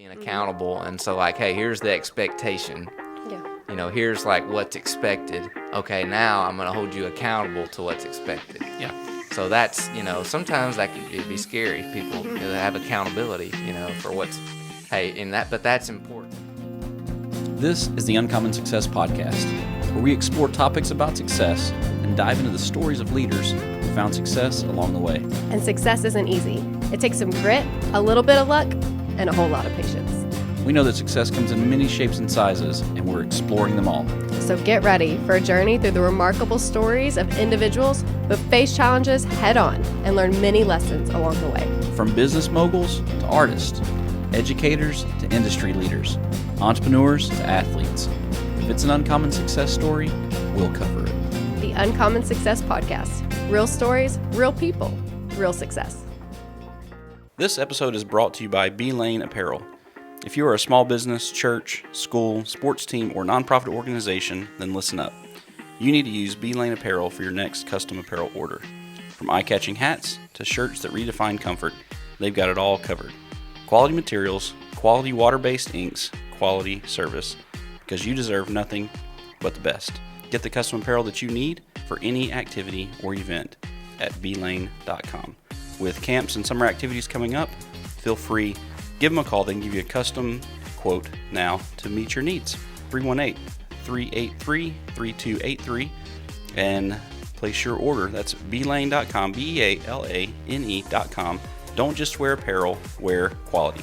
being accountable. And so like, hey, here's the expectation. Yeah. You know, here's like what's expected. Okay, now I'm going to hold you accountable to what's expected. Yeah. So that's, you know, sometimes that can be scary. People have accountability, you know, for what's, but that's important. This is the Uncommon Success Podcast, where we explore topics about success and dive into the stories of leaders who found success along the way. And success isn't easy. It takes some grit, a little bit of luck, and a whole lot of patience. We know that success comes in many shapes and sizes, and we're exploring them all. So get ready for a journey through the remarkable stories of individuals who face challenges head on and learn many lessons along the way. From business moguls to artists, educators to industry leaders, entrepreneurs to athletes. If it's an uncommon success story, we'll cover it. The Uncommon Success Podcast. Real stories, real people, real success. This episode is brought to you by B-Lane Apparel. If you are a small business, church, school, sports team, or nonprofit organization, then listen up. You need to use B-Lane Apparel for your next custom apparel order. From eye-catching hats to shirts that redefine comfort, they've got it all covered. Quality materials, quality water-based inks, quality service, because you deserve nothing but the best. Get the custom apparel that you need for any activity or event at blane.com. With camps and summer activities coming up, feel free, give them a call. They can give you a custom quote now to meet your needs. 318-383-3283 and place your order. That's blane.com, BEALANE.com. Don't just wear apparel, wear quality.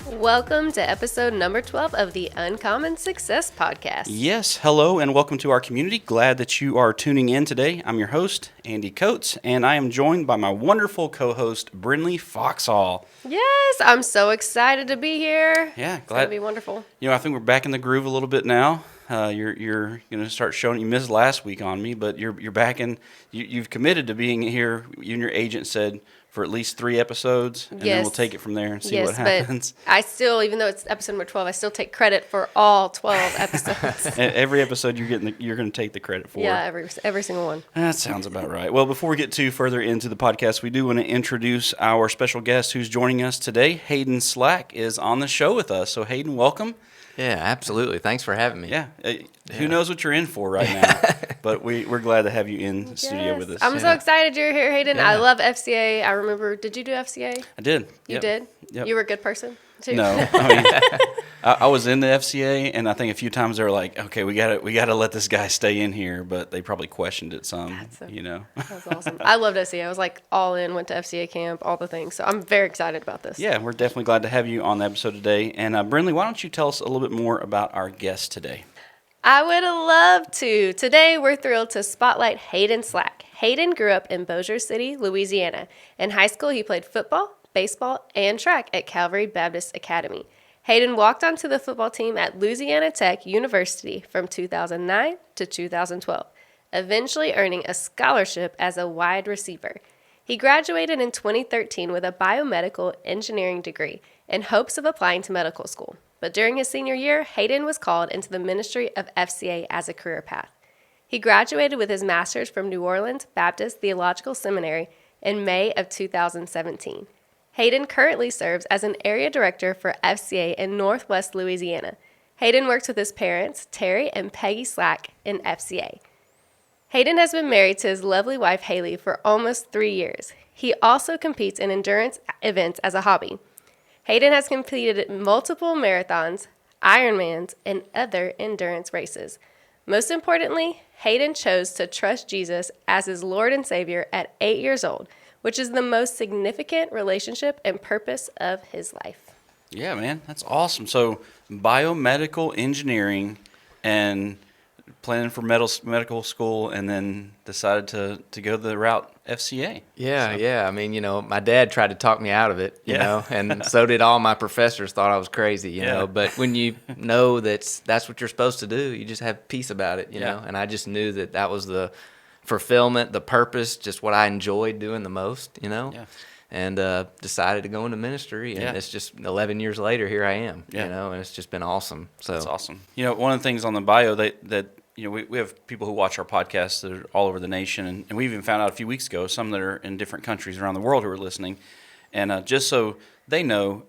Welcome to episode number 12 of the Uncommon Success Podcast. Yes, hello and welcome to our community. Glad that you are tuning in today. I'm your host, Andy Coats, and I am joined by my wonderful co-host, Brinly Foxall. Yes, I'm so excited to be here. Yeah, It's glad. going to be wonderful. You know, I think we're back in the groove a little bit now. You're going to start showing. You missed last week on me, but you're back in. You've committed to being here. You and your agent said for at least 3 episodes, and then we'll take it from there and see what happens. But I still, even though it's episode number 12, I still take credit for all 12 episodes. Every episode you're going to take the credit for. Yeah, every single one. That sounds about right. Well, before we get too further into the podcast, we do want to introduce our special guest who's joining us today. Hayden Slack is on the show with us. So Hayden, welcome. Yeah, absolutely. Thanks for having me. Yeah. Who knows what you're in for right now, but we're glad to have you in the studio with us. I'm so excited you're here, Hayden. Yeah. I love FCA. I remember, did you do FCA? I did. You did? Yep. You were a good person, too? No, I mean, I was in the FCA, and I think a few times they were like, okay, we gotta let this guy stay in here, but they probably questioned it some, you know. That was awesome. I loved FCA. I was like all in, went to FCA camp, all the things. So I'm very excited about this. Yeah, we're definitely glad to have you on the episode today. And Brinley, why don't you tell us a little bit more about our guest today? I would love to. Today, we're thrilled to spotlight Hayden Slack. Hayden grew up in Bossier City, Louisiana. In high school, he played football, baseball, and track at Calvary Baptist Academy. Hayden walked onto the football team at Louisiana Tech University from 2009 to 2012, eventually earning a scholarship as a wide receiver. He graduated in 2013 with a biomedical engineering degree in hopes of applying to medical school. But during his senior year, Hayden was called into the ministry of FCA as a career path. He graduated with his master's from New Orleans Baptist Theological Seminary in May of 2017. Hayden currently serves as an area director for FCA in Northwest Louisiana. Hayden works with his parents, Terry and Peggy Slack, in FCA. Hayden has been married to his lovely wife, Haley, for almost 3 years. He also competes in endurance events as a hobby. Hayden has completed multiple marathons, Ironmans, and other endurance races. Most importantly, Hayden chose to trust Jesus as his Lord and Savior at 8 years old, which is the most significant relationship and purpose of his life. Yeah, man, that's awesome. So biomedical engineering and planning for medical school, and then decided to go the route FCA. Yeah. I mean, you know, my dad tried to talk me out of it, you know, and so did all my professors. Thought I was crazy, you know. But when you know that's what you're supposed to do, you just have peace about it, you know. And I just knew that was the fulfillment, the purpose, just what I enjoyed doing the most, you know. Yeah. And decided to go into ministry, and it's just 11 years later, here I am, you know, and it's just been awesome. So that's awesome. You know, one of the things on the bio that you know, we have people who watch our podcasts that are all over the nation, and we even found out a few weeks ago some that are in different countries around the world who are listening. And just so they know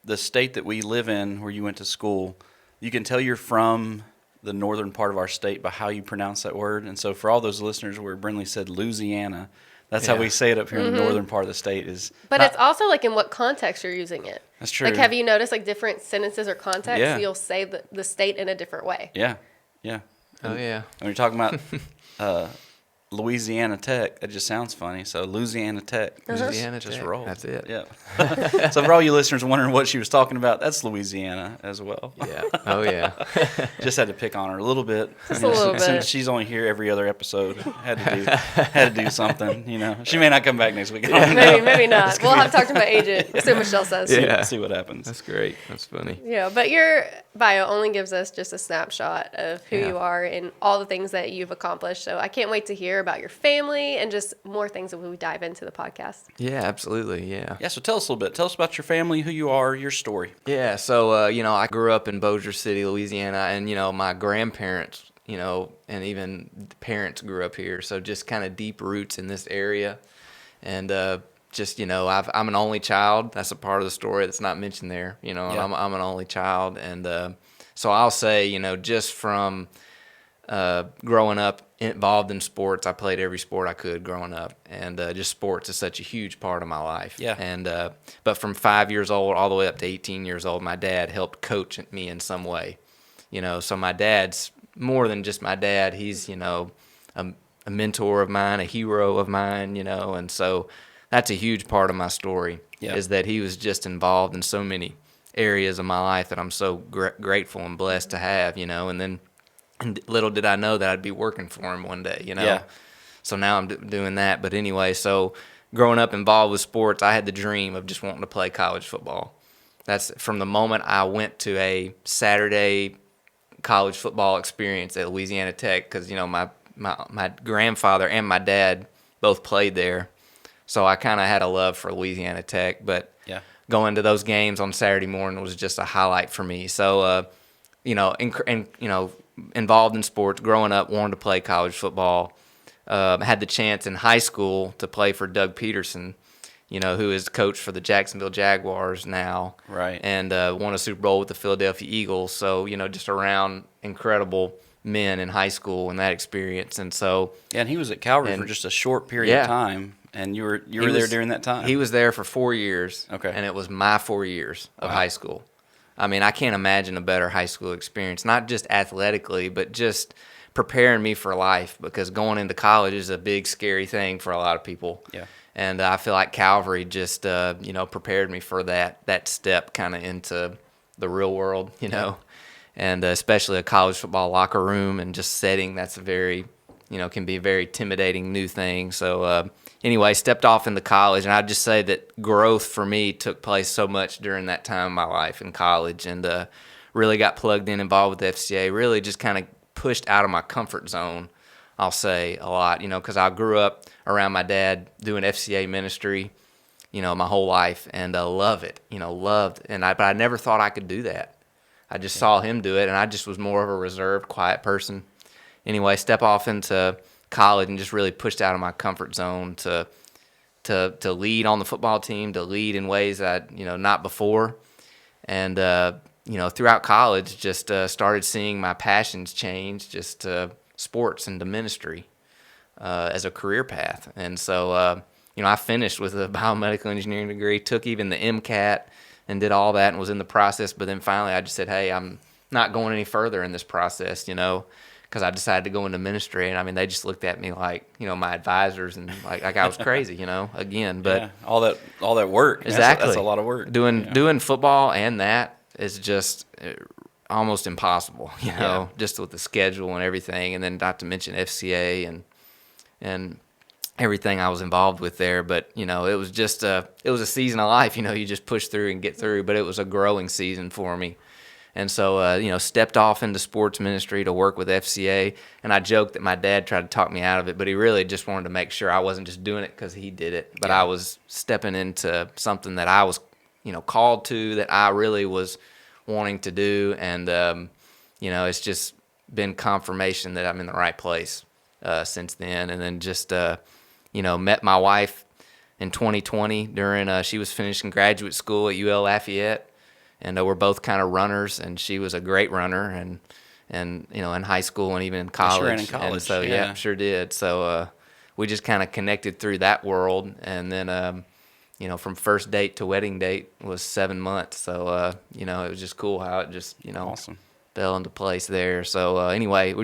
the state that we live in, where you went to school. You can tell you're from the northern part of our state by how you pronounce that word. And so, for all those listeners where Brinley said Louisiana, that's how we say it up here in the northern part of the state. But it's also like in what context you're using it. That's true. Like, have you noticed like different sentences or contexts? Yeah. You'll say the state in a different way. Yeah. Oh yeah. When you're talking about Louisiana Tech, it just sounds funny. So Louisiana Tech, Louisiana just Tech. roll. That's it. Yeah. So for all you listeners wondering what she was talking about, that's Louisiana as well. Yeah. Oh yeah. Just had to pick on her a little bit. Just a little bit. Since she's only here every other episode, had to do something. She may not come back next week. Maybe not. We'll have to talk to my agent. See what Michelle says. See what happens. That's great. That's funny. Yeah, but your bio only gives us just a snapshot of who you are and all the things that you've accomplished. So I can't wait to hear about your family and just more things that we dive into the podcast. Yeah, absolutely. Yeah. Yeah. So tell us a little bit. Tell us about your family, who you are, your story. Yeah. So, I grew up in Bossier City, Louisiana, and, my grandparents, and even parents grew up here. So just kind of deep roots in this area. And, I'm an only child. That's a part of the story that's not mentioned there. I'm an only child. And, so I'll say, just from, growing up involved in sports, I played every sport I could growing up, and just sports is such a huge part of my life. Yeah. And but from 5 years old all the way up to 18 years old, my dad helped coach me in some way. So my dad's more than just my dad. He's a mentor of mine, a hero of mine. And so that's a huge part of my story. Yeah. Is that he was just involved in so many areas of my life that I'm so grateful and blessed to have. And little did I know that I'd be working for him one day, Yeah. So now I'm doing that. But anyway, so growing up involved with sports, I had the dream of just wanting to play college football. That's from the moment I went to a Saturday college football experience at Louisiana Tech, because, my grandfather and my dad both played there. So I kind of had a love for Louisiana Tech. But going to those games on Saturday morning was just a highlight for me. So, involved in sports, growing up, wanted to play college football. Had the chance in high school to play for Doug Peterson, who is coach for the Jacksonville Jaguars now. Right. And won a Super Bowl with the Philadelphia Eagles. So, just around incredible men in high school and that experience. And so. Yeah, and he was at Calvary for just a short period of time. And you were there during that time. He was there for 4 years. Okay. And it was my 4 years of high school. I mean, I can't imagine a better high school experience, not just athletically, but just preparing me for life, because going into college is a big, scary thing for a lot of people. Yeah. And I feel like Calvary just, prepared me for that step kind of into the real world, and especially a college football locker room and just setting. That's a very, can be a very intimidating new thing. So, anyway, stepped off into college, and I'd just say that growth for me took place so much during that time of my life in college, and really got plugged in, involved with the FCA, really just kind of pushed out of my comfort zone, I'll say, a lot, because I grew up around my dad doing FCA ministry, my whole life, and loved it, loved, but I never thought I could do that. I just saw him do it, and I just was more of a reserved, quiet person. Anyway, step off into college and just really pushed out of my comfort zone to lead on the football team, to lead in ways that not before, and throughout college just started seeing my passions change just to sports and to ministry as a career path. And so I finished with a biomedical engineering degree, took even the MCAT and did all that and was in the process. But then finally I just said, hey, I'm not going any further in this process, because I decided to go into ministry. And I mean, they just looked at me like, my advisors, and like I was crazy, again. But all that work. Exactly. That's a lot of work. Doing football and that is just almost impossible, just with the schedule and everything. And then not to mention FCA and everything I was involved with there. But, it was just it was a season of life, you just push through and get through. But it was a growing season for me. And so, stepped off into sports ministry to work with FCA. And I joked that my dad tried to talk me out of it, but he really just wanted to make sure I wasn't just doing it because he did it, but I was stepping into something that I was, called to, that I really was wanting to do. And, it's just been confirmation that I'm in the right place since then. And then just, met my wife in 2020 during she was finishing graduate school at UL Lafayette, and we're both kind of runners, and she was a great runner, and in high school and even in college. She ran in college. And so yeah, sure did. So we just kind of connected through that world, and then from first date to wedding date was 7 months. So it was just cool how it just awesome. fell into place there. So anyway,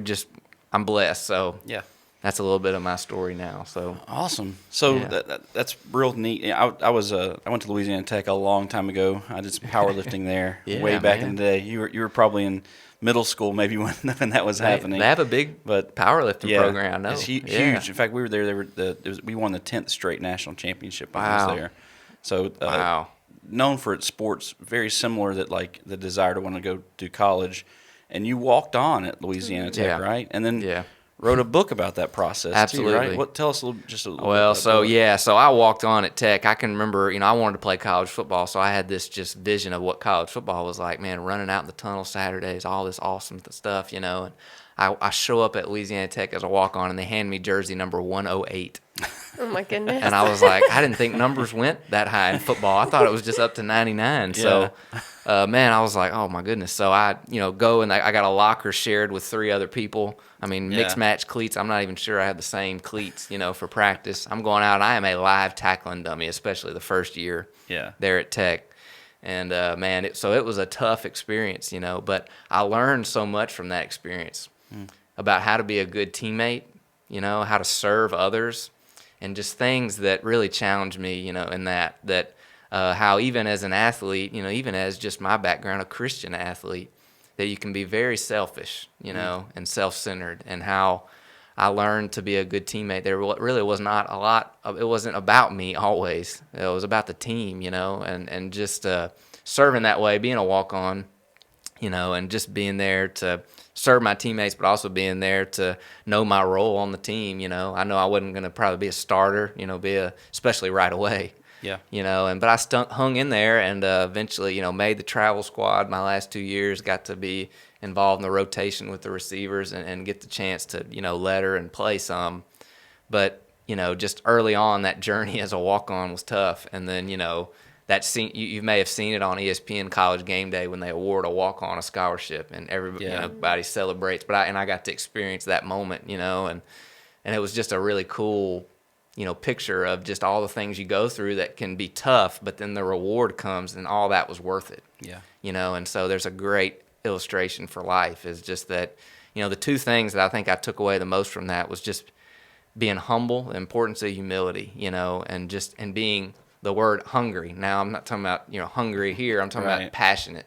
I'm blessed. So yeah, that's a little bit of my story now. So awesome. So yeah. that's real neat. I went to Louisiana Tech a long time ago. I did some powerlifting there way back in the day. You were probably in middle school maybe when that was happening. They have a big powerlifting program. I know. It's huge. In fact, we were there. We won the 10th straight national championship when I was there. So known for its sports, very similar that like the desire to want to go to college. And you walked on at Louisiana Tech, right? And then wrote a book about that process. Absolutely. Too, right? Tell us a little bit. Well, so I walked on at Tech. I can remember, I wanted to play college football, so I had this just vision of what college football was like. Man, running out in the tunnel Saturdays, all this awesome stuff, And I show up at Louisiana Tech as a walk on, and they hand me jersey number 108. Oh my goodness! And I was like, I didn't think numbers went that high in football. I thought it was just up to 99. So, man, I was like, oh my goodness. So I, go and I got a locker shared with 3 other people. I mean, mixed match cleats. I'm not even sure I had the same cleats, for practice. I'm going out and I am a live tackling dummy, especially the first year there at Tech. And man, it was a tough experience, but I learned so much from that experience about how to be a good teammate, how to serve others. And just things that really challenged me, in that how even as an athlete, even as just my background, a Christian athlete, that you can be very selfish, and self-centered, and how I learned to be a good teammate. There really was not a lot it wasn't about me always. It was about the team, and just serving that way, being a walk-on, and just being there to serve my teammates, but also being there to know my role on the team. I know I wasn't going to probably be a starter, especially right away. Yeah. But I hung in there and eventually, made the travel squad my last 2 years, got to be involved in the rotation with the receivers and get the chance to, letter and play some. But, just early on, that journey as a walk-on was tough. And then, that scene, you may have seen it on ESPN College Game Day when they award a walk-on a scholarship and everybody celebrates. But I got to experience that moment, and it was just a really cool, picture of just all the things you go through that can be tough, but then the reward comes and all that was worth it. Yeah. And so there's a great illustration for life is just that, the 2 things that I think I took away the most from that was just being humble, the importance of humility, and being the word hungry. Now I'm not talking about, hungry here. I'm talking about passionate.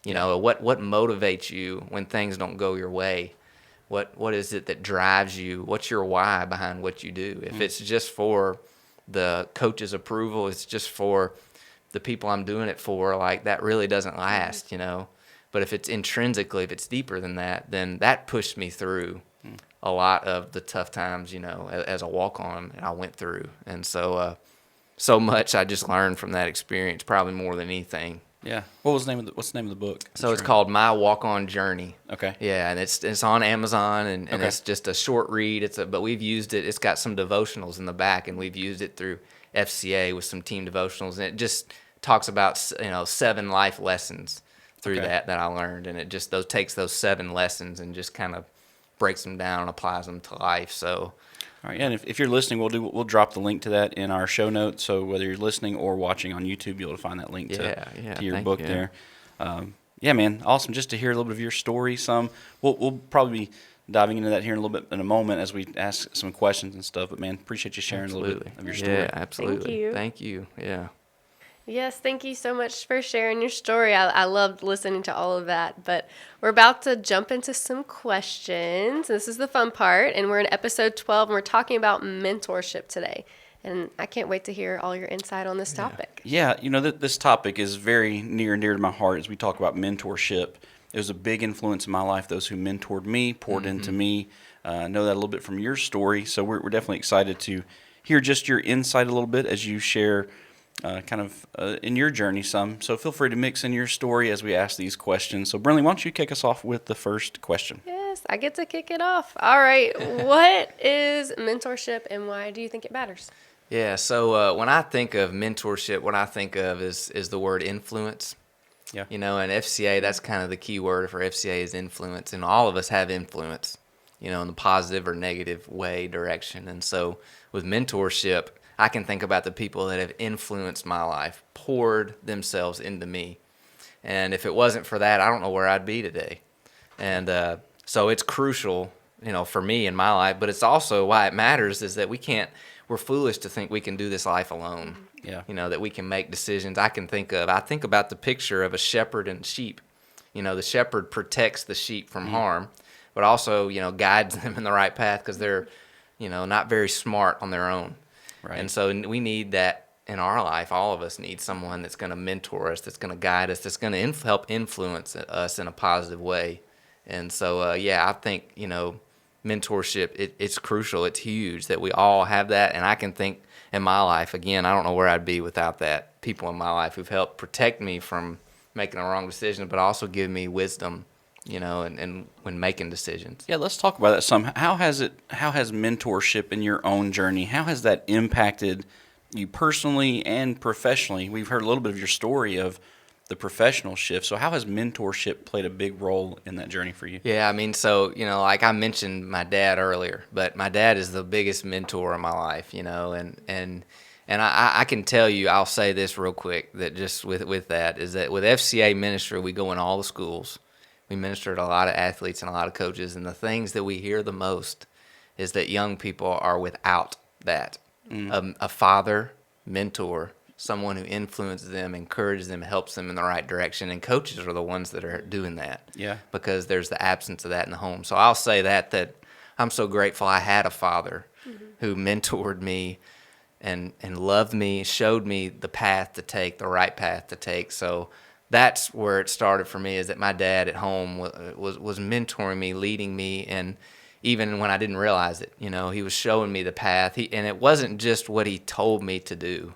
What motivates you when things don't go your way? What is it that drives you? What's your why behind what you do? If it's just for the coach's approval, it's just for the people I'm doing it for, like that really doesn't last, But if it's intrinsically, if it's deeper than that, then that pushed me through a lot of the tough times, as a walk-on I went through. And so so much I just learned from that experience, probably more than anything. Yeah. What's the name of the book? So it's called My Walk-On Journey. Okay. Yeah, and it's on Amazon, and it's just a short read. But we've used it. It's got some devotionals in the back, and we've used it through FCA with some team devotionals, and it just talks about 7 life lessons through that I learned, and it just takes those 7 lessons and just kind of breaks them down and applies them to life. So. All right, and if you're listening, we'll drop the link to that in our show notes. So whether you're listening or watching on YouTube, you'll be able to find that link to your book there. Yeah, man, awesome. Just to hear a little bit of your story. We'll probably be diving into that here in a little bit in a moment as we ask some questions and stuff. But man, appreciate you sharing a little bit of your story. Yeah, absolutely. Thank you. Yeah. Yes, thank you so much for sharing your story. I loved listening to all of that, but we're about to jump into some questions. This is the fun part, and we're in episode 12, and we're talking about mentorship today. And I can't wait to hear all your insight on this topic. Yeah, this topic is very near and dear to my heart as we talk about mentorship. It was a big influence in my life. Those who mentored me, poured into me. I know that a little bit from your story, so we're definitely excited to hear just your insight a little bit as you share in your journey some. So feel free to mix in your story as we ask these questions. So Brinly, why don't you kick us off with the first question? Yes, I get to kick it off. All right. What is mentorship and why do you think it matters? Yeah. So when I think of mentorship, what I think of is the word influence. Yeah. And FCA, that's kind of the key word for FCA is influence. And all of us have influence, in the positive or negative way, direction. And so with mentorship, I can think about the people that have influenced my life, poured themselves into me. And if it wasn't for that, I don't know where I'd be today. And so it's crucial, for me in my life. But it's also why it matters is that we're foolish to think we can do this life alone. Yeah. That we can make decisions. I think about the picture of a shepherd and sheep. The shepherd protects the sheep from harm, but also, guides them in the right path because they're, not very smart on their own. Right. And so we need that in our life. All of us need someone that's going to mentor us, that's going to guide us, that's going to help influence us in a positive way. And so, I think, mentorship, it's crucial. It's huge that we all have that. And I can think in my life, again, I don't know where I'd be without that. People in my life who've helped protect me from making a wrong decision, but also give me wisdom, and when making decisions. Yeah, let's talk about that some. How has mentorship in your own journey, how has that impacted you personally and professionally? We've heard a little bit of your story of the professional shift. So how has mentorship played a big role in that journey for you? Yeah, I mean, so, like I mentioned my dad earlier, but my dad is the biggest mentor in my life, and I can tell you, I'll say this real quick, that just with that, is that with FCA ministry, we go in all the schools. We minister to a lot of athletes and a lot of coaches, and the things that we hear the most is that young people are without that. A father, mentor, someone who influences them, encourages them, helps them in the right direction, and coaches are the ones that are doing that. Yeah. Because there's the absence of that in the home. So I'll say that I'm so grateful I had a father who mentored me and loved me, showed me the path to take, the right path to take. So that's where it started for me, is that my dad at home was mentoring me, leading me, and even when I didn't realize it, he was showing me the path. And it wasn't just what he told me to do.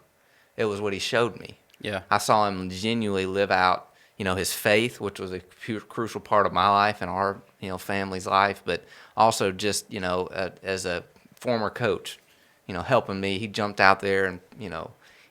It was what he showed me. Yeah. I saw him genuinely live out, his faith, which was a crucial part of my life and our, family's life, but also just, as a former coach, helping me. He jumped out there and,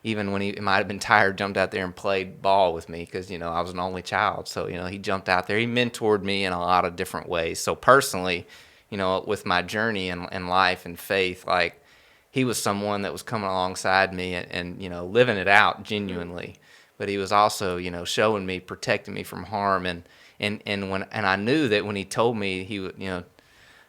even when he might have been tired, jumped out there and played ball with me because, I was an only child. So, he jumped out there. He mentored me in a lot of different ways. So personally, with my journey in life and faith, like, he was someone that was coming alongside me and living it out genuinely. But he was also, showing me, protecting me from harm. And I knew that when he told me he would,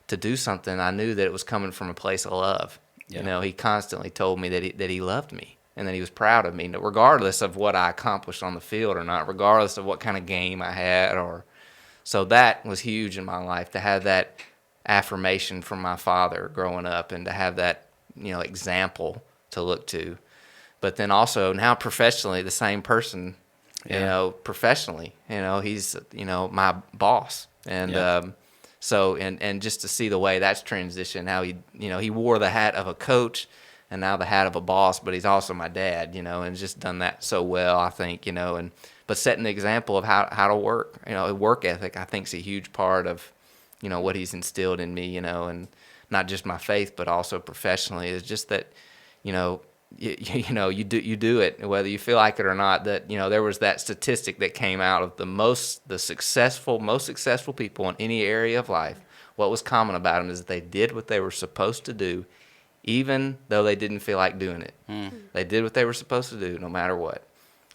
to do something, I knew that it was coming from a place of love. Yeah. He constantly told me that he loved me and that he was proud of me, regardless of what I accomplished on the field or not, regardless of what kind of game I had. So that was huge in my life, to have that affirmation from my father growing up and to have that, example to look to. But then also now professionally, the same person, professionally, he's, my boss. And so just to see the way that's transitioned, how he wore the hat of a coach and now the hat of a boss, but he's also my dad, and just done that so well, I think, but setting the example of how to work, work ethic, I think is a huge part of, what he's instilled in me, and not just my faith, but also professionally, is just that, you do it, whether you feel like it or not. That, there was that statistic that came out of the most successful people in any area of life. What was common about them is that they did what they were supposed to do, even though they didn't feel like doing it. They did what they were supposed to do, no matter what.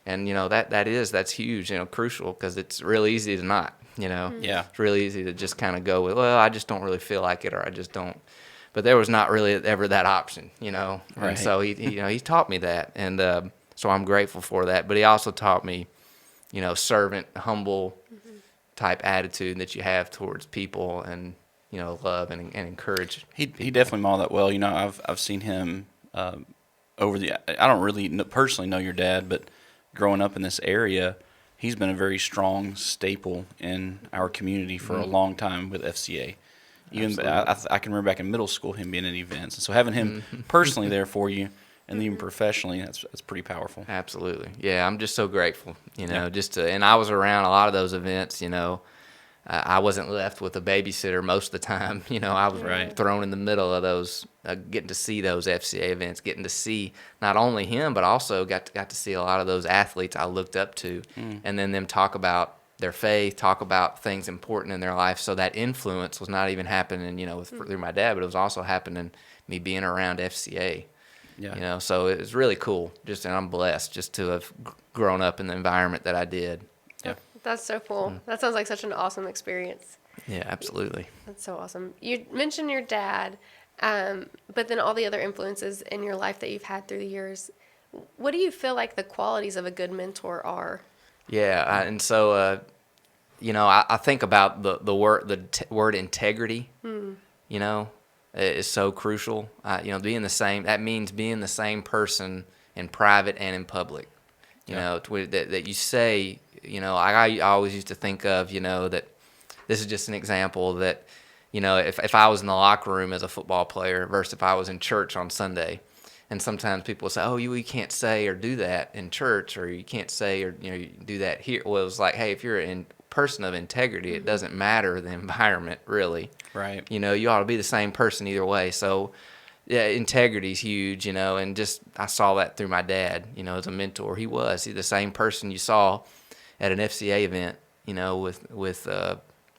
And that's huge, crucial, because it's real easy to not. Yeah. It's really easy to just kind of go with, well, I just don't really feel like it, or I just don't. But there was not really ever that option, Right. And so he taught me that, and so I'm grateful for that. But he also taught me, servant, humble type attitude that you have towards people, and love and encourage. He definitely modeled that well. I've seen him over the. I don't really personally know your dad, but growing up in this area, he's been a very strong staple in our community for a long time with FCA. Even I can remember back in middle school him being at events, and so having him personally there for you, and even professionally, that's pretty powerful. Absolutely, yeah. I'm just so grateful, and I was around a lot of those events, I wasn't left with a babysitter most of the time. I was thrown in the middle of those, getting to see those FCA events, getting to see not only him, but also got to see a lot of those athletes I looked up to, and then them talk about their faith, talk about things important in their life. So that influence was not even happening, through my dad, but it was also happening me being around FCA. Yeah. So it was really cool. And I'm blessed just to have grown up in the environment that I did. Yeah. That's so cool. That sounds like such an awesome experience. Yeah, absolutely. That's so awesome. You mentioned your dad, but then all the other influences in your life that you've had through the years. What do you feel like the qualities of a good mentor are? Yeah, and so I think about the word integrity. Is so crucial. Being the same. That means being the same person in private and in public. That you say. I always used to think of that this is just an example that if I was in the locker room as a football player versus if I was in church on Sunday. And sometimes people say, "Oh, you can't say or do that in church, or you can't say or you do that here." Well, it was like, hey, if you're a person of integrity, it doesn't matter the environment really. Right. You ought to be the same person either way. So, yeah, integrity is huge. And just I saw that through my dad. As a mentor, he's the same person you saw at an FCA event. With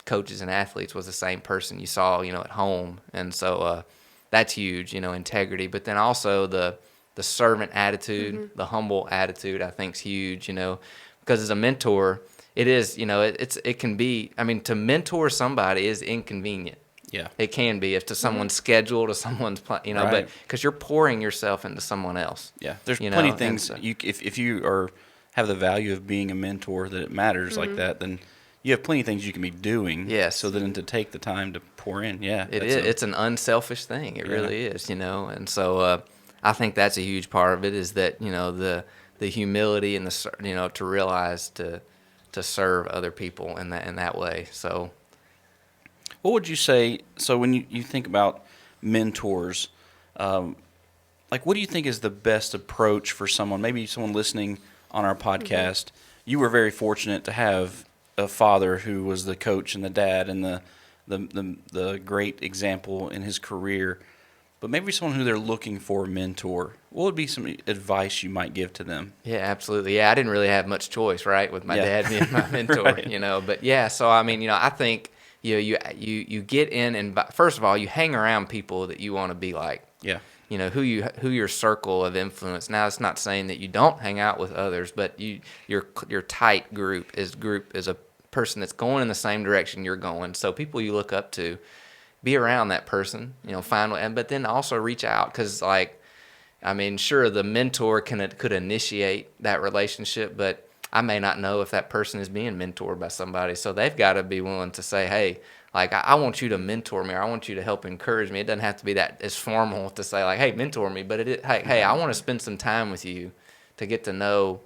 coaches and athletes was the same person you saw. At home, and so. That's huge, integrity. But then also the servant attitude, the humble attitude, I think is huge, because as a mentor, it is, it can be. I mean, to mentor somebody is inconvenient. Yeah, it can be if to someone's schedule, to someone's, but because you're pouring yourself into someone else. Yeah, there's plenty of things. If you have the value of being a mentor, that it matters like that, then. You have plenty of things you can be doing. Yes. So then to take the time to pour in, it is. It's an unselfish thing. It really is, And so I think that's a huge part of it is that the humility and to realize to serve other people in that way. So, what would you say? So when you think about mentors, what do you think is the best approach for someone? Maybe someone listening on our podcast. You were very fortunate to have a father who was the coach and the dad and the great example in his career, but maybe someone who they're looking for a mentor. What would be some advice you might give to them? Yeah, absolutely. Yeah, I didn't really have much choice, right, with my dad being my mentor, right. But yeah, so I mean, I think you get in and first of all, you hang around people that you want to be like. Yeah. Who your circle of influence. Now, it's not saying that you don't hang out with others, but your tight group is a person that's going in the same direction you're going. So people you look up to, be around that person. But then also reach out because, sure, the mentor could initiate that relationship, but I may not know if that person is being mentored by somebody. So they've got to be willing to say, hey. I want you to mentor me, or I want you to help encourage me. It doesn't have to be that as formal to say, hey, mentor me, but hey, I want to spend some time with you to get to know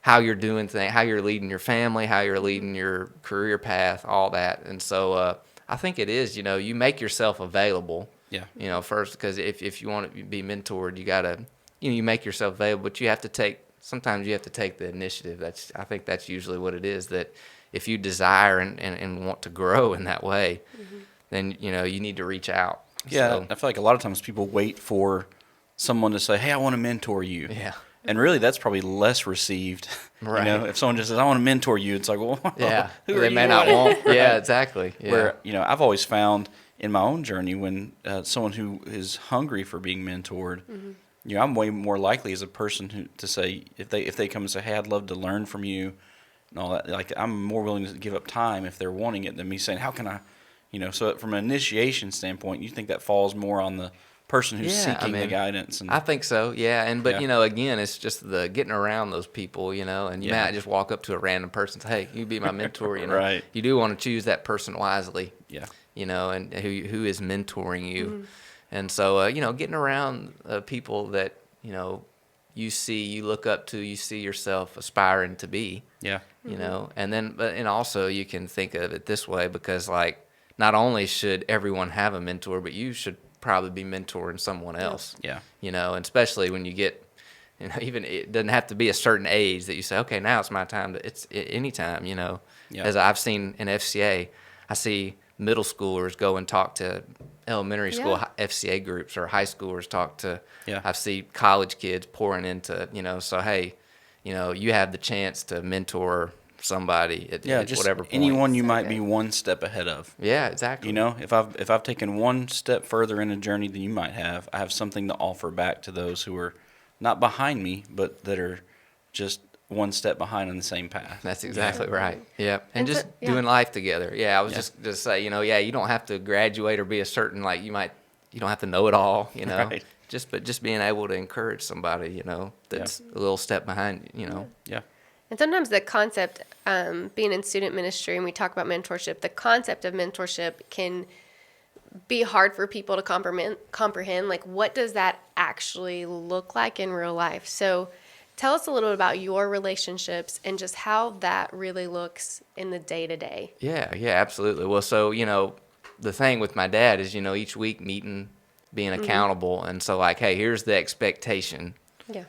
how you're doing things, how you're leading your family, how you're leading your career path, all that. And so I think it is, you make yourself available. Yeah. First, because if you want to be mentored, you got to, you make yourself available, but sometimes you have to take the initiative. I think that's usually what it is, that if you desire and want to grow in that way, then, you need to reach out. Yeah, So, I feel like a lot of times people wait for someone to say, hey, I want to mentor you. Yeah. And really, that's probably less received. Right. If someone just says, I want to mentor you, it's like, well, yeah, who are they you? may not want. Yeah, exactly. Yeah. Where, I've always found in my own journey when someone who is hungry for being mentored, I'm way more likely as a person to say, if they come and say, hey, I'd love to learn from you, and all that, I'm more willing to give up time if they're wanting it than me saying, how can I, so from an initiation standpoint, you think that falls more on the person who's seeking the guidance. And I think so, yeah. But again, it's just the getting around those people, and you may not just walk up to a random person and say, hey, you be my mentor, Right. You do want to choose that person wisely, yeah, and who is mentoring you. And so, getting around people that, you look up to, you see yourself aspiring to be. Yeah. And then, and also you can think of it this way, because not only should everyone have a mentor, but you should probably be mentoring someone else. Yeah. And especially when you get, even it doesn't have to be a certain age that you say, okay, now it's my time it's any time, Yeah. as I've seen in FCA, I see middle schoolers go and talk to elementary school Yeah. FCA groups, or high schoolers talk to. Yeah. I see college kids pouring into, so hey, you have the chance to mentor somebody at Just whatever point. anyone you So might good. be one step ahead of. Yeah, exactly. If I've taken one step further in a journey than you might have, I have something to offer back to those who are not behind me, but that are just one step behind on the same path. That's exactly right. Yeah, and And just so- yeah. doing life together. Yeah, I was Yeah. just say, you don't have to graduate or be a certain you don't have to know it all. Right. But just being able to encourage somebody, that's a little step behind. Yeah. And sometimes the concept, being in student ministry, and we talk about mentorship, the concept of mentorship can be hard for people to comprehend. Like, what does that actually look like in real life? So tell us a little bit about your relationships and just how that really looks in the day-to-day. Yeah, absolutely. Well, so, the thing with my dad is, each week meeting, being accountable. And so, like, hey, here's the expectation. Yeah.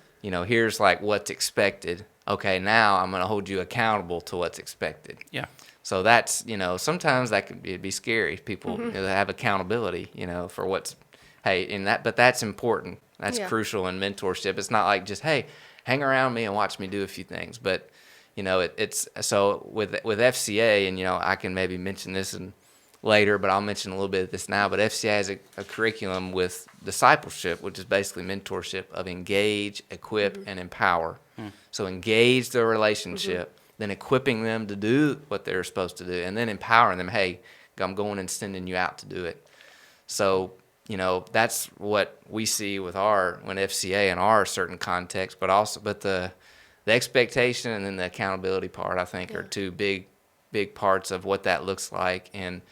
Here's like what's expected. Okay, now I'm going to hold you accountable to what's expected. Yeah. So that's, sometimes that can be scary. People have accountability, for what's, but that's important. That's Yeah. crucial in mentorship. It's not like just, hey, hang around me and watch me do a few things. But, it's so with FCA, and, I can maybe mention this later, but I'll mention a little bit of this now. But FCA has a curriculum with discipleship, which is basically mentorship of engage, equip, and empower. So engage the relationship, then equipping them to do what they're supposed to do, and then empowering them. Hey, I'm going and sending you out to do it. So, that's what we see with when FCA in our certain context, but the expectation and then the accountability part, I think, are two big parts of what that looks like, and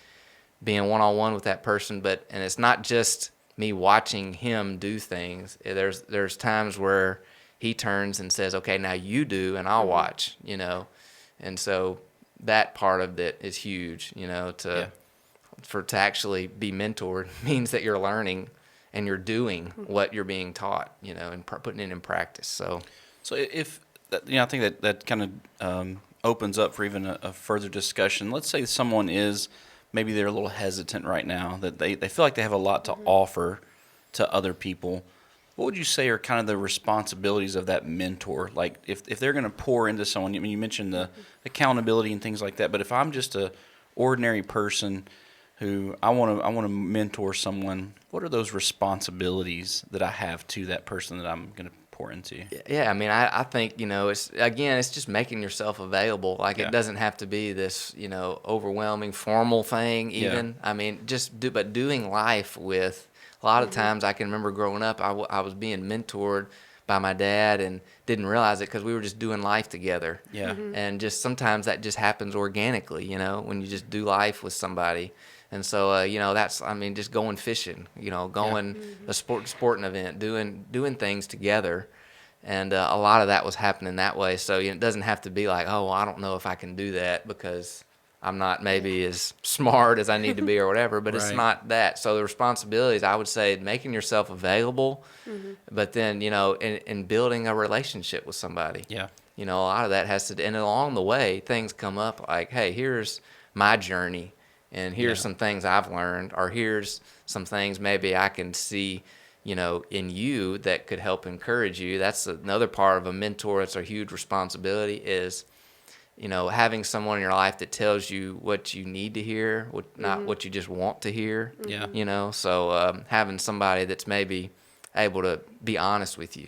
being one-on-one with that person. And it's not just me watching him do things. There's times where he turns and says, okay, now you do, and I'll watch, And so that part of it is huge, to actually be mentored means that you're learning and you're doing what you're being taught, and putting it in practice. So if, I think that kind of opens up for even a further discussion. Let's say someone maybe they're a little hesitant right now, that they feel like they have a lot to offer to other people. What would you say are kind of the responsibilities of that mentor? Like, if they're going to pour into someone, you mentioned the accountability and things like that, but if I'm just a ordinary person who I want to mentor someone, what are those responsibilities that I have to that person that I'm going to pour into? Yeah, I think, it's just making yourself available. Like, it doesn't have to be this, overwhelming formal thing even. Yeah. But doing life with. A lot of times I can remember growing up, I was being mentored by my dad and didn't realize it because we were just doing life together. Yeah. And just sometimes that just happens organically, when you just do life with somebody. And so, that's, just going fishing, going a sporting event, doing things together. And a lot of that was happening that way. So it doesn't have to be like, oh, well, I don't know if I can do that because I'm not maybe as smart as I need to be or whatever, but it's not that. So the responsibilities, I would say, making yourself available, but then, in building a relationship with somebody. Yeah. A lot of that has to, and along the way, things come up like, hey, here's my journey, and here's some things I've learned, or here's some things maybe I can see, in you that could help encourage you. That's another part of a mentor. It's a huge responsibility is, having someone in your life that tells you what you need to hear, not what you just want to hear. Yeah. So having somebody that's maybe able to be honest with you.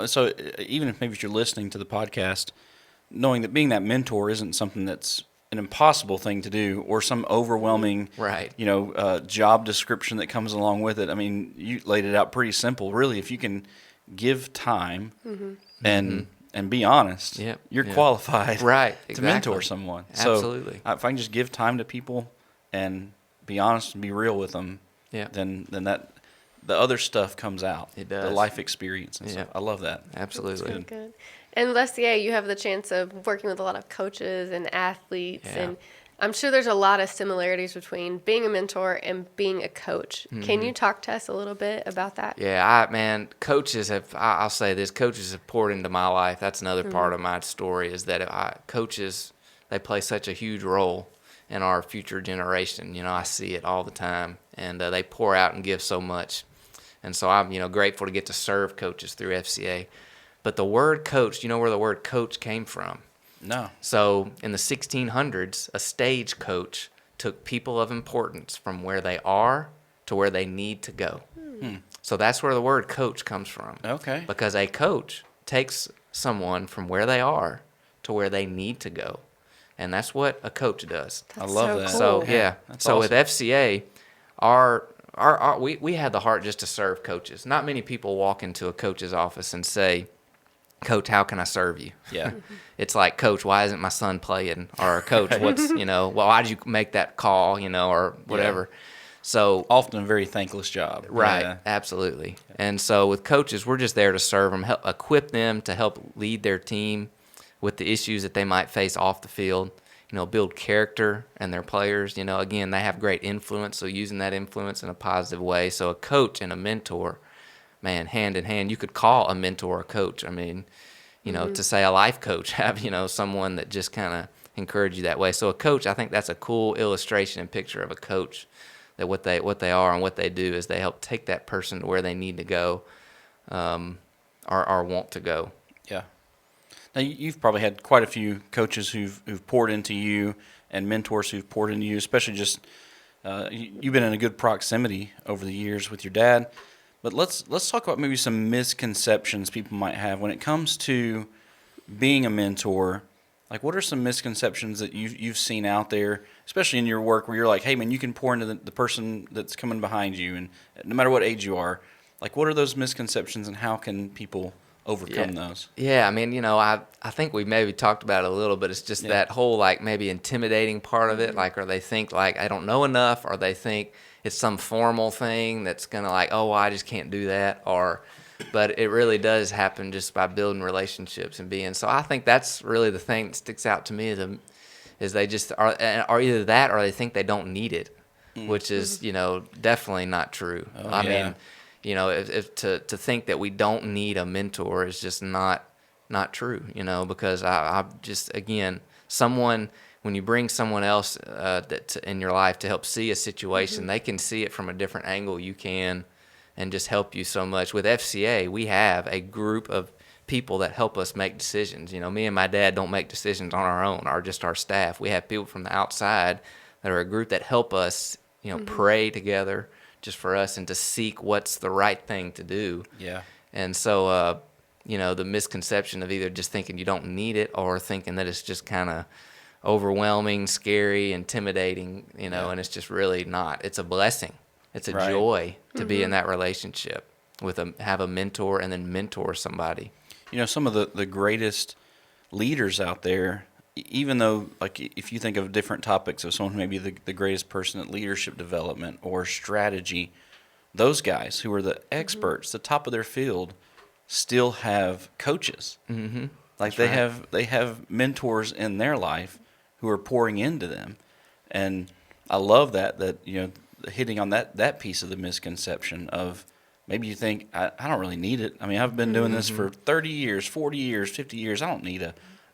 So even if you're listening to the podcast, knowing that being that mentor isn't something that's an impossible thing to do or some overwhelming, job description that comes along with it. You laid it out pretty simple. Really, if you can give time and be honest, you're qualified to mentor someone. Absolutely. So if I can just give time to people and be honest and be real with them, then that the other stuff comes out. It does. The life experience and stuff. I love that. Absolutely. That's good. And Leslie, you have the chance of working with a lot of coaches and athletes, and I'm sure there's a lot of similarities between being a mentor and being a coach. Can you talk to us a little bit about that? Yeah, coaches I'll say this, coaches have poured into my life. That's another part of my story is that coaches, they play such a huge role in our future generation. I see it all the time, and they pour out and give so much. And so I'm, grateful to get to serve coaches through FCA. But the word coach, do you know where the word coach came from? No. So in the 1600s, a stagecoach took people of importance from where they are to where they need to go. So that's where the word coach comes from. Okay. Because a coach takes someone from where they are to where they need to go. And that's what a coach does. That's I love so that. cool. So yeah. That's So awesome. with FCA, we have the heart just to serve coaches. Not many people walk into a coach's office and say, "Coach, how can I serve you?" Yeah. It's like, "Coach, why isn't my son playing?" Or, "Coach, what's, well, why did you make that call?" Or whatever. Yeah. So Often a very thankless job. right, Yeah. absolutely. And so with coaches, we're just there to serve them, help equip them to help lead their team with the issues that they might face off the field. Build character in their players. Again, they have great influence, so using that influence in a positive way. So a coach and a mentor, man, hand in hand. You could call a mentor a coach. I mean, to say a life coach, have, someone that just kind of encourage you that way. So a coach, I think that's a cool illustration and picture of a coach, that what they are and what they do is they help take that person to where they need to go, or want to go. Yeah. Now, you've probably had quite a few coaches who've poured into you and mentors who've poured into you, especially just you've been in a good proximity over the years with your dad. But let's talk about maybe some misconceptions people might have when it comes to being a mentor. Like, what are some misconceptions that you've seen out there, especially in your work, where you're like, hey, man, you can pour into the person that's coming behind you, and no matter what age you are, like, what are those misconceptions, and how can people overcome those? Yeah, I mean, I think we maybe talked about it a little bit. It's just that whole, like, maybe intimidating part of it, like, or they think, like, I don't know enough, or they think it's some formal thing that's going to, like, oh, well, I just can't do that, but it really does happen just by building relationships and being. So I think that's really the thing that sticks out to me is they just are either that or they think they don't need it, which is, definitely not true. I mean, if to think that we don't need a mentor is just not true, because I just, again, when you bring someone else in your life to help see a situation, they can see it from a different angle you can, and just help you so much. With FCA, we have a group of people that help us make decisions. Me and my dad don't make decisions on our own, or just our staff. We have people from the outside that are a group that help us, pray together just for us and to seek what's the right thing to do. Yeah. And so, the misconception of either just thinking you don't need it or thinking that it's just kind of overwhelming, scary, intimidating, and it's just really not. It's a blessing. It's a joy to be in that relationship have a mentor and then mentor somebody. Some of the greatest leaders out there, even though, like, if you think of different topics of someone who may be the greatest person at leadership development or strategy, those guys who are the experts, the top of their field, still have coaches. Mm-hmm. Like, they have mentors in their life who are pouring into them. And I love that hitting on that piece of the misconception of maybe you think, I don't really need it. I mean, I've been doing this for 30 years, 40 years, 50 years. I don't need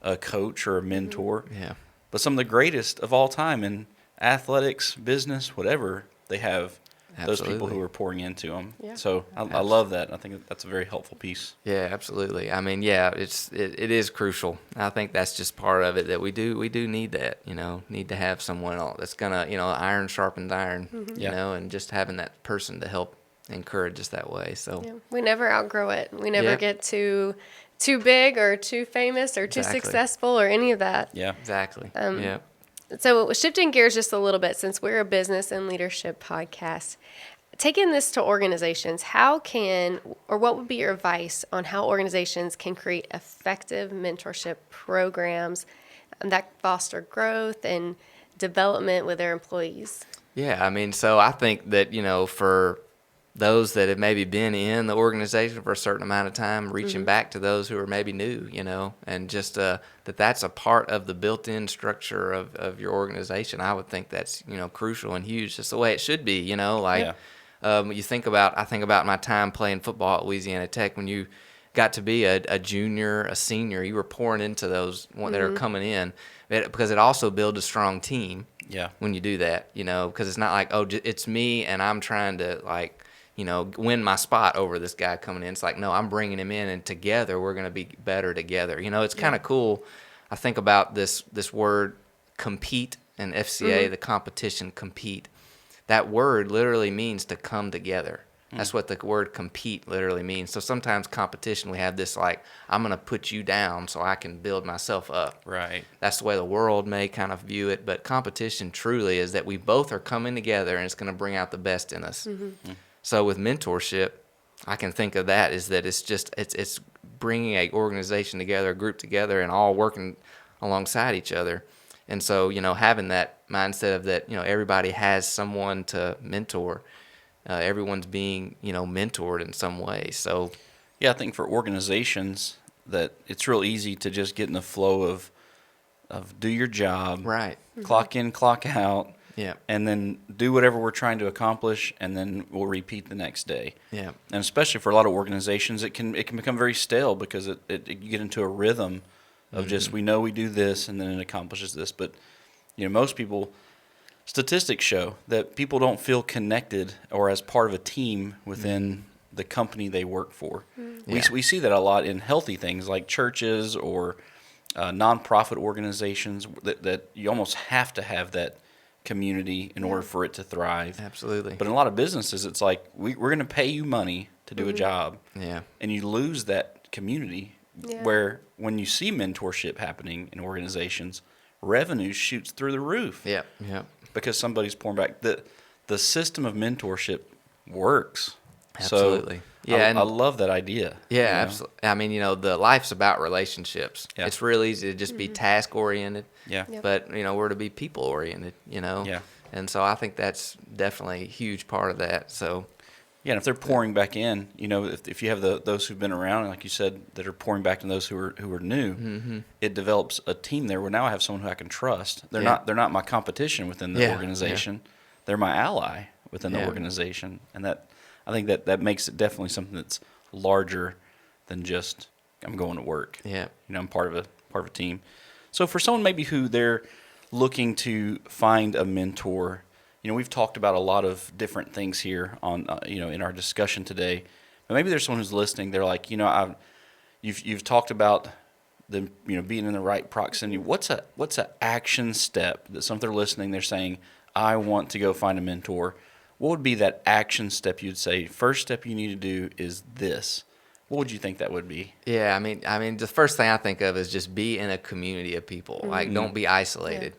a coach or a mentor. Yeah. But some of the greatest of all time in athletics, business, whatever, they have those people who are pouring into them. Yeah. So I love that. I think that's a very helpful piece. Yeah, absolutely. I mean, yeah, it is crucial. I think that's just part of it, that we do need that, need to have someone else that's gonna, iron sharpens iron, and just having that person to help encourage us that way. So we never outgrow it. We never get too big or too famous or too successful or any of that. Yeah, exactly. So shifting gears just a little bit, since we're a business and leadership podcast, taking this to organizations, what would be your advice on how organizations can create effective mentorship programs that foster growth and development with their employees? Yeah, I mean, so I think that, for those that have maybe been in the organization for a certain amount of time, reaching back to those who are maybe new, and just that's a part of the built-in structure of your organization. I would think that's, crucial and huge. Just the way it should be, I think about my time playing football at Louisiana Tech. When you got to be a junior, a senior, you were pouring into those that are coming in, because it also builds a strong team. when you do that, because it's not like, oh, it's me and I'm trying to win my spot over this guy coming in. It's like, no, I'm bringing him in, and together we're going to be better together. It's kind of cool. I think about this word compete in FCA, the competition, compete. That word literally means to come together. That's what the word compete literally means. So sometimes competition, we have this like, I'm going to put you down so I can build myself up. Right. That's the way the world may kind of view it. But competition truly is that we both are coming together, and it's going to bring out the best in us. So with mentorship, I can think of that is that it's bringing a organization together, a group together, and all working alongside each other. And so, having that mindset of that, everybody has someone to mentor. Everyone's being, mentored in some way. So, yeah, I think for organizations that it's real easy to just get in the flow of do your job, right, clock in, clock out, yeah, and then do whatever we're trying to accomplish, and then we'll repeat the next day. yeah, And especially for a lot of organizations, it can become very stale because you get into a rhythm of just we know we do this, and then it accomplishes this. But most people. Statistics show that people don't feel connected or as part of a team within the company they work for. Yeah. We see that a lot in healthy things like churches or nonprofit organizations that you almost have to have that community in order for it to thrive. absolutely. But in a lot of businesses, it's like we're going to pay you money to do a job, Yeah, and you lose that community where when you see mentorship happening in organizations, revenue shoots through the roof. yeah, yeah. Because somebody's pouring back. The system of mentorship works. Absolutely. So Yeah, I love that idea. Yeah, absolutely. I mean, the life's about relationships. Yeah. It's real easy to just be task oriented. Yeah. Yep. But we're to be people oriented. Yeah. And so I think that's definitely a huge part of that. So. Yeah, and if they're pouring back in, if you have those who've been around, like you said, that are pouring back to those who are new, it develops a team there where now I have someone who I can trust. They're not my competition within the organization. Yeah. They're my ally within the organization, and I think that makes it definitely something that's larger than just I'm going to work. Yeah. I'm part of a team. So for someone maybe who they're looking to find a mentor. We've talked about a lot of different things here on, in our discussion today. But maybe there's someone who's listening. They're like, you've talked about them, being in the right proximity. What's a action step that some they're listening? They're saying, I want to go find a mentor. What would be that action step you'd say? First step you need to do is this. What would you think that would be? Yeah, I mean, the first thing I think of is just be in a community of people. Like, don't be isolated.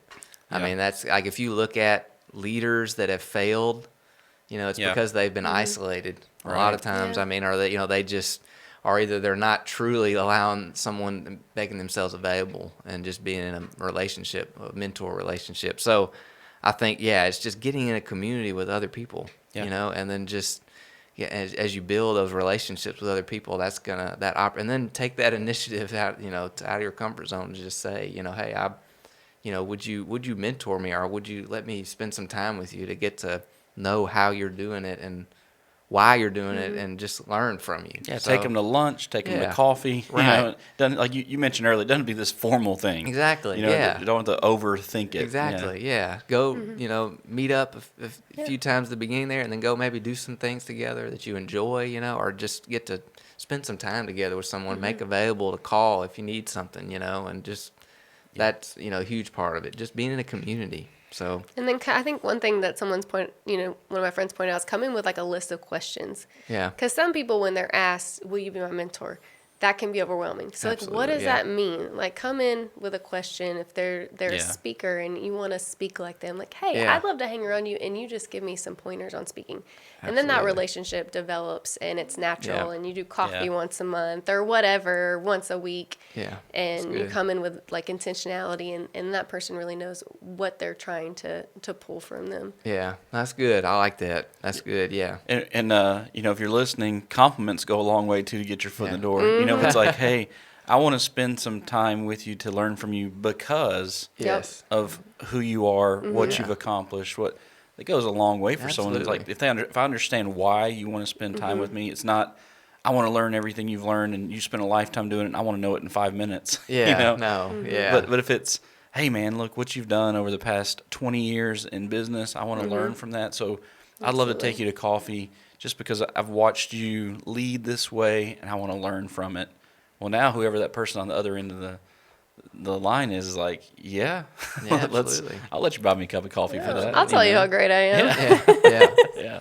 Yeah. I mean, that's like if you look at leaders that have failed, it's because they've been isolated. A lot of times, I mean, or they just are either they're not truly allowing someone, making themselves available and just being in a relationship, a mentor relationship. So I think, it's just getting in a community with other people, and then just, as you build those relationships with other people, that's gonna, and then take that initiative out, out of your comfort zone to just say, hey, would you mentor me, or would you let me spend some time with you to get to know how you're doing it and why you're doing it, and just learn from you. Yeah, take them to lunch, take them to coffee. Right. Doesn't, like you mentioned earlier, it doesn't be this formal thing. Exactly. You don't have to overthink it. Exactly. Yeah. Go. Meet up a few times at the beginning there, and then go maybe do some things together that you enjoy. Or just get to spend some time together with someone. Make available to call if you need something. And just that's a huge part of it. Just being in a community. So. And then I think one thing that one of my friends pointed out is come in with like a list of questions. Yeah. Because some people, when they're asked, will you be my mentor? That can be overwhelming. So like, what does that mean? Like, come in with a question. If they're a speaker and you want to speak like them, like, hey, I'd love to hang around you, and you just give me some pointers on speaking. And then that relationship develops, and it's natural, and you do coffee once a month or whatever, once a week. Yeah. And you come in with like intentionality, and that person really knows what they're trying to pull from them. Yeah, that's good. I like that. That's good. Yeah. And if you're listening, compliments go a long way too to get your foot in the door. It's like, hey, I want to spend some time with you to learn from you because of who you are, what you've accomplished. It goes a long way for someone. It's like if I understand why you want to spend time with me, it's not I want to learn everything you've learned and you spent a lifetime doing it and I want to know it in 5 minutes. Yeah. No. Yeah. But if it's hey man, look what you've done over the past 20 years in business. I want to learn from that. So I'd love to take you to coffee just because I've watched you lead this way and I want to learn from it. Well, now whoever that person on the other end of the line is like, yeah, absolutely. I'll let you buy me a cup of coffee for that. I'll tell you how great I am. Yeah.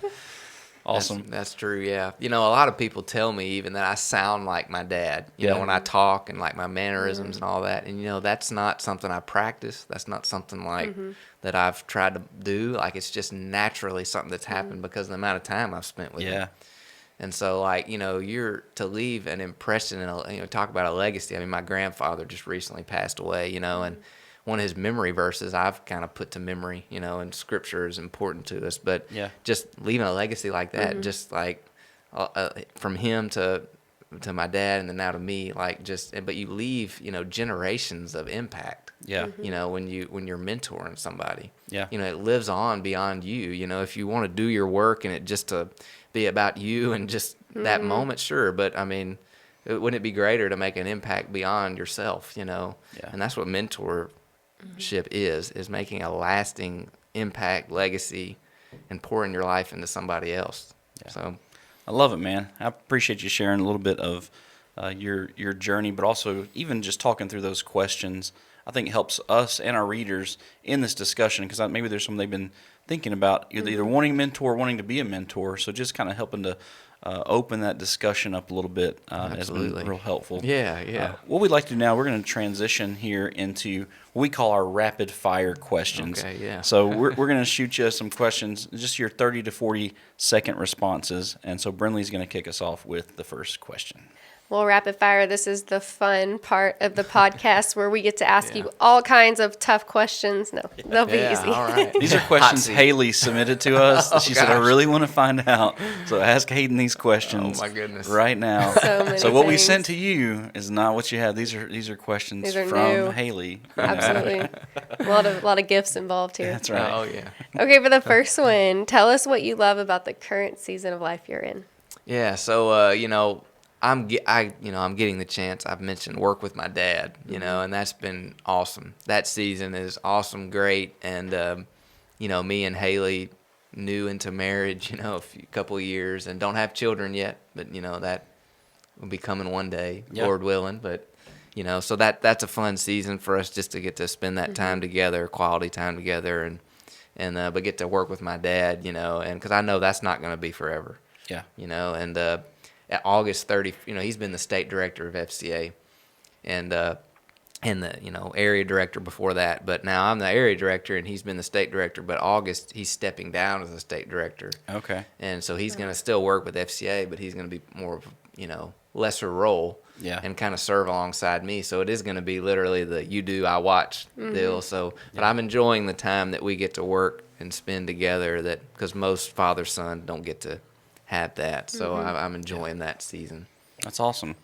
Awesome. That's true. Yeah. A lot of people tell me even that I sound like my dad, you know, when I talk and like my mannerisms and all that. And, that's not something I practice. That's not something like that I've tried to do. Like, it's just naturally something that's happened because of the amount of time I've spent with him. And so, like, you're to leave an impression and, talk about a legacy. I mean, my grandfather just recently passed away, and one of his memory verses I've kind of put to memory, and scripture is important to us. But just leaving a legacy like that, just like from him to my dad and then now to me, like but you leave, generations of impact. Yeah. When you're mentoring somebody. Yeah. It lives on beyond you. If you want to do your work and it just to be about you and just that moment, sure. But I mean, wouldn't it be greater to make an impact beyond yourself, And that's what mentorship is making a lasting impact, legacy, and pouring your life into somebody else. Yeah. So I love it, man. I appreciate you sharing a little bit of your journey, but also even just talking through those questions. I think helps us and our readers in this discussion because maybe there's something they've been thinking about, either wanting a mentor, wanting to be a mentor. So just kind of helping to open that discussion up a little bit has been real helpful. Yeah. What we'd like to do now, we're going to transition here into what we call our rapid fire questions. Okay, yeah. So we're going to shoot you some questions, just your 30 to 40 second responses. And so Brinley's going to kick us off with the first question. Well, rapid fire, this is the fun part of the podcast where we get to ask you all kinds of tough questions. No, they'll be easy. All right. These are questions Haley submitted to us. She said, I really want to find out. So ask Hayden these questions right now. So what we sent to you is not what you have. These are questions from new. Haley. Absolutely. A lot of gifts involved here. That's right. Oh, yeah. Okay, for the first one, tell us what you love about the current season of life you're in. Yeah, so, I'm getting the chance. I've mentioned work with my dad, and that's been awesome. That season is awesome, great, and me and Haley new into marriage, a couple of years, and don't have children yet, but that will be coming one day, Lord willing. But so that's a fun season for us just to get to spend that time together, quality time together, and but get to work with my dad, and because I know that's not going to be forever. Yeah. And at August 30, he's been the state director of FCA and the, area director before that. But now I'm the area director and he's been the state director. But August, he's stepping down as the state director. Okay. And so he's going to still work with FCA, but he's going to be more of, lesser role and kind of serve alongside me. So it is going to be literally the you do, I watch deal. So, but I'm enjoying the time that we get to work and spend together because most father-son don't get to have that. So I'm enjoying that season. That's awesome.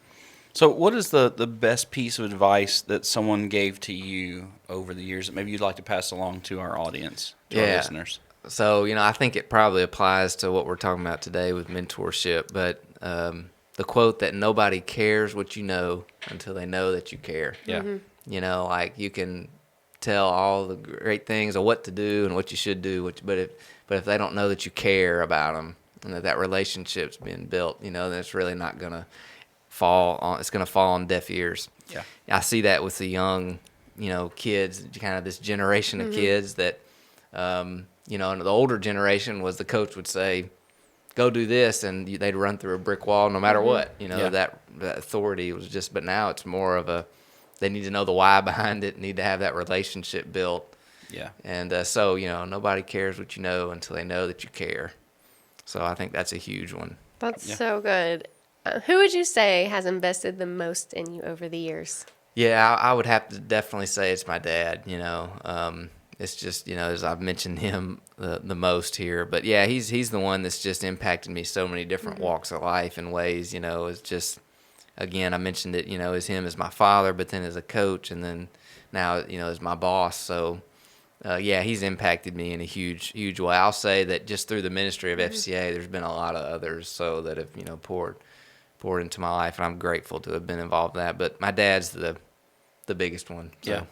So what is the best piece of advice that someone gave to you over the years that maybe you'd like to pass along to our audience, to our listeners? So, I think it probably applies to what we're talking about today with mentorship, but the quote that nobody cares what you know until they know that you care. Yeah. Like you can tell all the great things of what to do and what you should do, but if they don't know that you care about them, and that relationship's being built, then it's really not going to fall on. It's going to fall on deaf ears. Yeah, I see that with the young, kids, kind of this generation of kids that, and the older generation was the coach would say, "Go do this," and they'd run through a brick wall no matter what. That authority was just. But now it's more of they need to know the why behind it. Need to have that relationship built. Yeah, and so nobody cares what you know until they know that you care. So I think that's a huge one. That's so good. Who would you say has invested the most in you over the years? Yeah, I would have to definitely say it's my dad. It's just as I've mentioned him the most here. But yeah, he's the one that's just impacted me so many different walks of life and ways. It's just again I mentioned it. As him as my father, but then as a coach, and then now as my boss. So. He's impacted me in a huge, huge way. I'll say that just through the ministry of FCA, there's been a lot of others that have poured into my life, and I'm grateful to have been involved in that. But my dad's the biggest one. So. Yeah.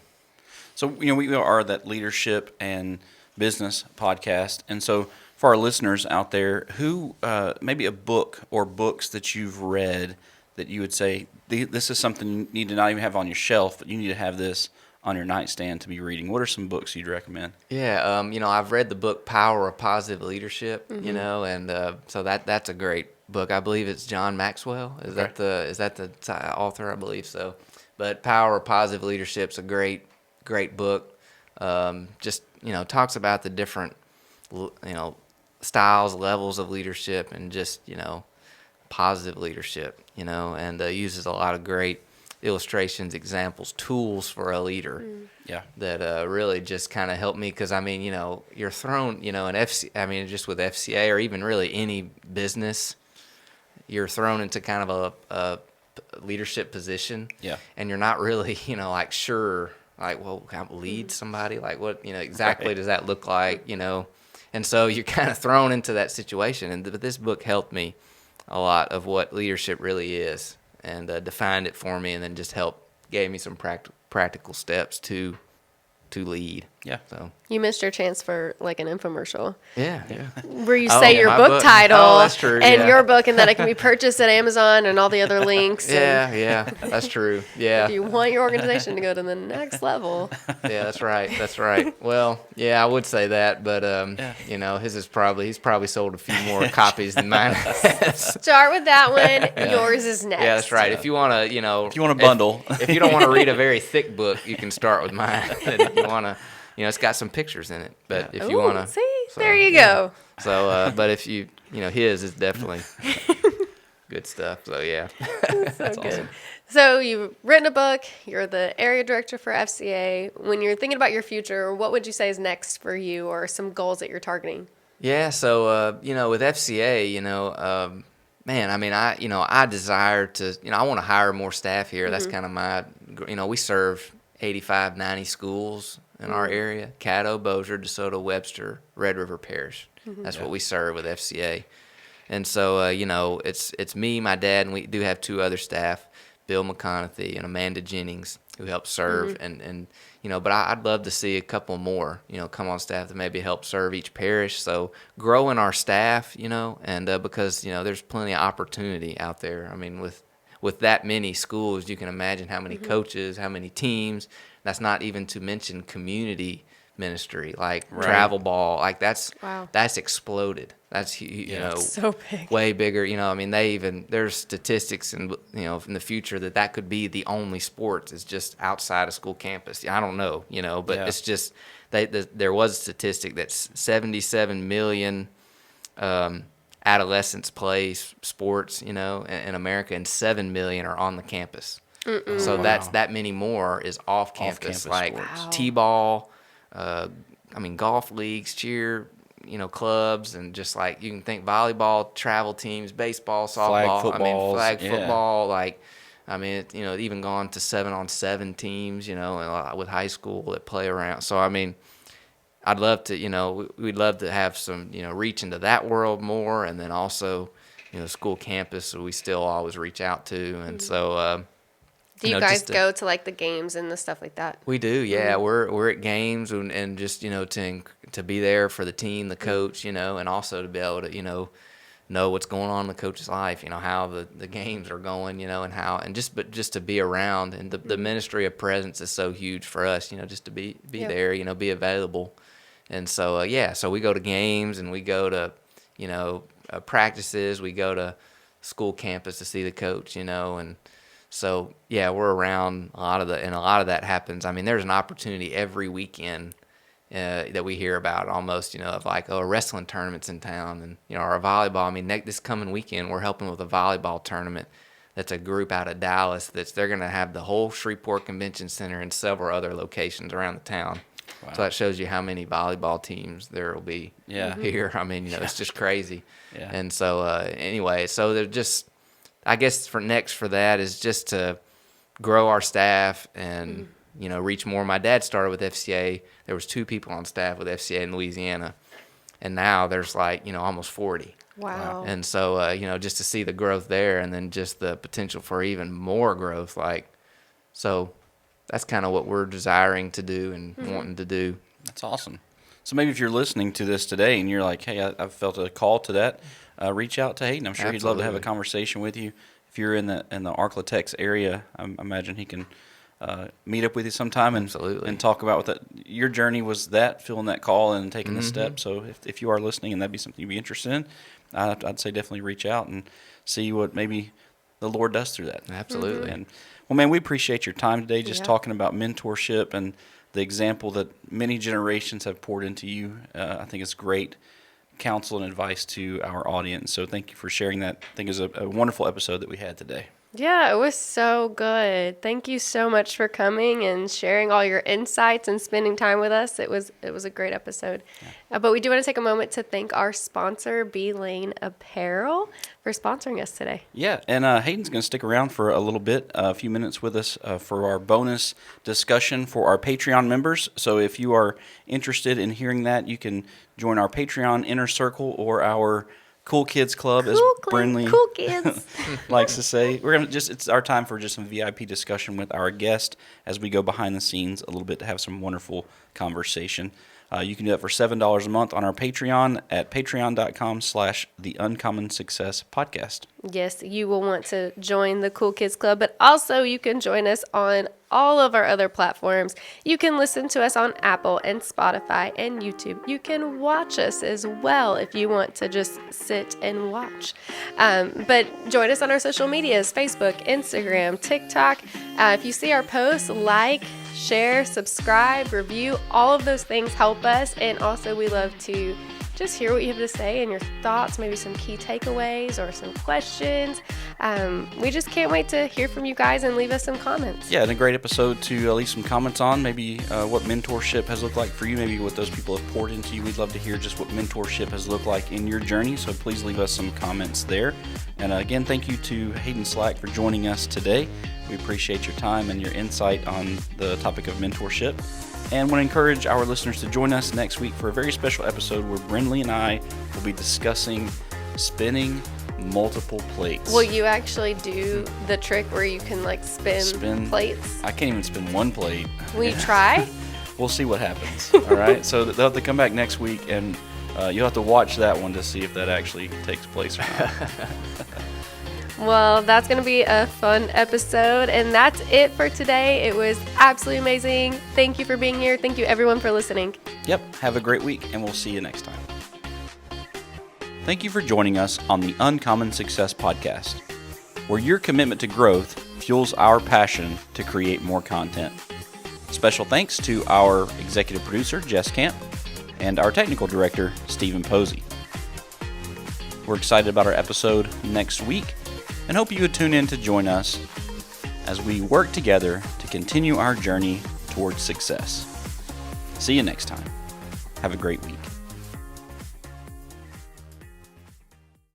So, we are that leadership and business podcast. And so for our listeners out there, who maybe a book or books that you've read that you would say, this is something you need to not even have on your shelf, but you need to have this on your nightstand to be reading. What are some books you'd recommend? Yeah, I've read the book Power of Positive Leadership, and so that's a great book. I believe it's John Maxwell. Is that the author? I believe so. But Power of Positive Leadership's a great book. Just talks about the different styles, levels of leadership, and just positive leadership. And uses a lot of great illustrations, examples, tools for a leader. That really just kind of helped me, because you're thrown in FC. Just with FCA or even really any business, you're thrown into kind of a leadership position. And you're not really like sure, like, well, can I lead somebody? Like, what exactly does that look like? And so you're kind of thrown into that situation. But this book helped me a lot of what leadership really is, and defined it for me, and then just gave me some practical steps to lead. So you missed your chance for like an infomercial. Where you Oh, say your book title that's true. and your book, and that it can be purchased at Amazon and all the other links. That's true. If you want your organization to go to the next level. That's right. Well, I would say that, but he's probably sold a few more copies than mine. Start with that one. Yours is next. That's right. If you want to, if you want to bundle, if you don't want to read a very thick book, you can start with mine. And if you want to, it's got some pictures in it. But if you want to, see, there you go. So, but if you, his is definitely good stuff. So That's good. Awesome. So you've written a book. You're the area director for FCA. When you're thinking about your future, what would you say is next for you, or some goals that you're targeting? Yeah. So with FCA, I desire to, I want to hire more staff here. That's kind of my, we serve 85, 90 schools in our area: Caddo, Bossier, DeSoto, Webster, Red River Parish. That's what we serve with FCA. And so, it's me, my dad, and we do have two other staff, Bill McConaughey and Amanda Jennings, who help serve. And but I'd love to see a couple more, come on staff to maybe help serve each parish. So growing our staff, and because, there's plenty of opportunity out there. With that many schools, you can imagine how many coaches, how many teams. That's not even to mention community ministry, like travel ball, like that's exploded. That's so big, way bigger. There's statistics in in the future that could be the only sports is just outside of school campus. I don't know, but it's just there was a statistic that 77 million adolescents play sports, in America, and 7 million are on the campus. So that's that many more is off campus, like t-ball, golf leagues, cheer, clubs, and just like you can think volleyball, travel teams, baseball, softball, flag football, like even gone to 7-on-7 teams, with high school that play around. So I'd love to, we'd love to have some, reach into that world more, and then also, school campus, so we still always reach out to, and so. Do you guys go to like the games and the stuff like that? We do, yeah. We're at games and just to be there for the team, the coach, and also to be able to know what's going on in the coach's life, how the games are going, and just to be around, and the ministry of presence is so huge for us, just to be there, be available, and so so we go to games and we go to practices, we go to school campus to see the coach, and. So we're around a lot of that happens. There's an opportunity every weekend that we hear about almost, of like, wrestling tournaments in town, and our volleyball. This coming weekend we're helping with a volleyball tournament. That's a group out of Dallas. They're going to have the whole Shreveport Convention Center and several other locations around the town. Wow. So that shows you how many volleyball teams there will be here. It's just crazy. And so anyway, so they're just. I guess for that is just to grow our staff and, reach more. My dad started with FCA. There was 2 people on staff with FCA in Louisiana, and now there's like, almost 40. Wow. And so, just to see the growth there, and then just the potential for even more growth. Like, so that's kind of what we're desiring to do and wanting to do. That's awesome. So maybe if you're listening to this today and you're like, hey, I've felt a call to that, reach out to Hayden. I'm sure he'd love to have a conversation with you. If you're in the Arklatex area, I imagine he can meet up with you sometime and talk about what your journey was, feeling that call and taking the step. So if you are listening and that'd be something you'd be interested in, I'd say definitely reach out and see what maybe the Lord does through that. Absolutely. And well, man, we appreciate your time today, just talking about mentorship and the example that many generations have poured into you. I think it's great counsel and advice to our audience. So thank you for sharing that. I think it was a wonderful episode that we had today. Yeah, it was so good. Thank you so much for coming and sharing all your insights and spending time with us. It was a great episode. Yeah. But we do want to take a moment to thank our sponsor, B Lane Apparel, for sponsoring us today. Yeah, and Hayden's going to stick around for a little bit, a few minutes with us for our bonus discussion for our Patreon members. So if you are interested in hearing that, you can join our Patreon Inner Circle or our Cool Kids Club, as Brinly cool kids likes to say. It's our time for just some VIP discussion with our guest as we go behind the scenes a little bit to have some wonderful conversation. You can do that for $7 a month on our Patreon at patreon.com/theUncommonSuccessPodcast. Yes, you will want to join the Cool Kids Club, but also you can join us on all of our other platforms. You can listen to us on Apple and Spotify and YouTube. You can watch us as well if you want to just sit and watch. But join us on our social medias, Facebook, Instagram, TikTok. If you see our posts, like, share, subscribe, review. All of those things help us. And also we love to just hear what you have to say and your thoughts, maybe some key takeaways or some questions. We just can't wait to hear from you guys and leave us some comments. Yeah, and a great episode to leave some comments on, maybe what mentorship has looked like for you, maybe what those people have poured into you. We'd love to hear just what mentorship has looked like in your journey, so please leave us some comments there. And again, thank you to Hayden Slack for joining us today. We appreciate your time and your insight on the topic of mentorship. And want to encourage our listeners to join us next week for a very special episode where Brinly and I will be discussing spinning multiple plates. Will you actually do the trick where you can spin plates? I can't even spin one plate. Will you try? We'll see what happens. All right. So they'll have to come back next week, and you'll have to watch that one to see if that actually takes place or not. Well, that's going to be a fun episode, and that's it for today. It was absolutely amazing. Thank you for being here. Thank you, everyone, for listening. Yep. Have a great week, and we'll see you next time. Thank you for joining us on the Uncommon Success Podcast, where your commitment to growth fuels our passion to create more content. Special thanks to our executive producer, Jess Camp, and our technical director, Stephen Posey. We're excited about our episode next week, and hope you would tune in to join us as we work together to continue our journey towards success. See you next time. Have a great week.